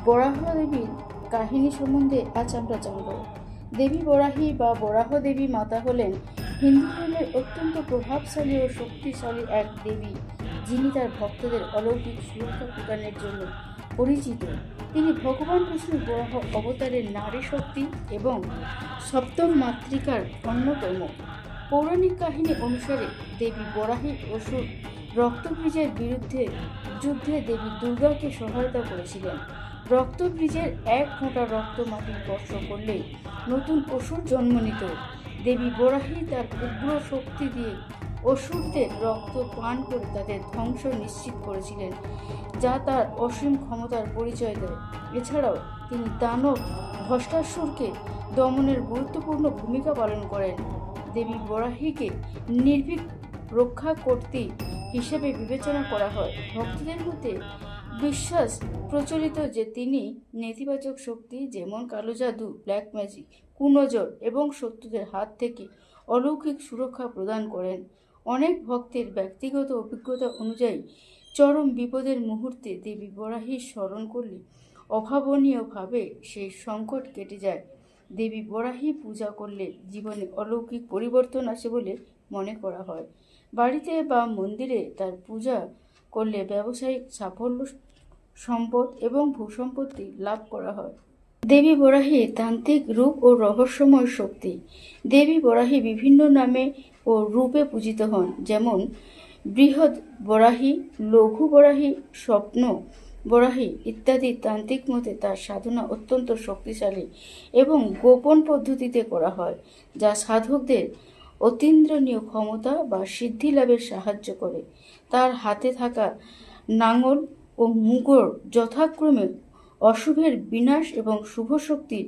বরাহ দেবীর কাহিনী সম্বন্ধে আজ আমরা জানব। দেবী বরাহী বা বরাহ দেবী মাতা হলেন হিন্দু ধর্মের অত্যন্ত প্রভাবশালী ও শক্তিশালী এক দেবী, যিনি তার ভক্তদের অলৌকিক সুরক্ষা প্রদানের জন্য পরিচিত। তিনি ভগবান বিষ্ণুর বরাহ অবতারের নারী শক্তি এবং সপ্তম মাতৃকার অন্যতম। পৌরাণিক কাহিনী অনুসারে দেবী বরাহী অসুর রক্তবীজের বিরুদ্ধে যুদ্ধে দেবী দুর্গাকে সহায়তা করেছিলেন। রক্তবীজের এক ফোঁটা রক্ত মাটি স্পর্শ করলে নতুন অসুর জন্ম নিত। দেবী বরাহী তার উগ্র শক্তি দিয়ে অসুরদের রক্ত পান করে তাদের ধ্বংস নিশ্চিত করেছিলেন, যা তার অসীম ক্ষমতার পরিচয় দেয়। এছাড়াও তিনি দানব ভস্মাসুরকে দমনের গুরুত্বপূর্ণ ভূমিকা পালন করেন। দেবী বরাহীকে নির্ভীক রক্ষাকর্ত্রী হিসেবে বিবেচনা করা হয়। ভক্তদের মধ্যে বিশ্বাস প্রচলিত যে তিনি নেতিবাচক শক্তি যেমন কালো জাদু, ব্ল্যাক ম্যাজিক, কুনজর এবং শত্রুদের হাত থেকে অলৌকিক সুরক্ষা প্রদান করেন। অনেক ভক্তের ব্যক্তিগত অভিজ্ঞতা অনুযায়ী চরম বিপদের মুহূর্তে দেবী বরাহীর স্মরণ করলে অভাবনীয়ভাবে সেই সংকট কেটে যায়। দেবী বরাহী পূজা করলে জীবনে অলৌকিক পরিবর্তন আসে বলে মনে করা হয়। বাড়িতে বা মন্দিরে তার পূজা করলে ব্যবসায়িক সাফল্য, সম্পদ এবং ভূসম্পত্তি লাভ করা হয়। দেবী বরাহী তান্ত্রিক রূপ ও রহস্যময় শক্তি। দেবী বরাহী বিভিন্ন নামে ও রূপে পূজিত হন, যেমন বৃহৎ বরাহী, লঘু বরাহী, স্বপ্ন বরাহী ইত্যাদি। তান্ত্রিক মতে তার সাধনা অত্যন্ত শক্তিশালী এবং গোপন পদ্ধতিতে করা হয়, যা সাধকদের অতীন্দ্রিয় ক্ষমতা বা সিদ্ধি লাভে সাহায্য করে। তার হাতে থাকা নাঙল ও মুগুর যথাক্রমে অশুভের বিনাশ এবং শুভ শক্তির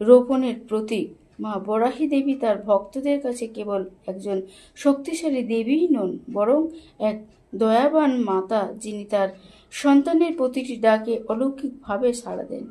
রোপণের প্রতীক। মা বরাহী দেবী তার ভক্তদের কাছে কেবল একজন শক্তিশালী দেবীই নন, বরং এক দয়াবান মাতা, যিনি তার সন্তানের প্রতিটি ডাকে অলৌকিকভাবে সাড়া দেন।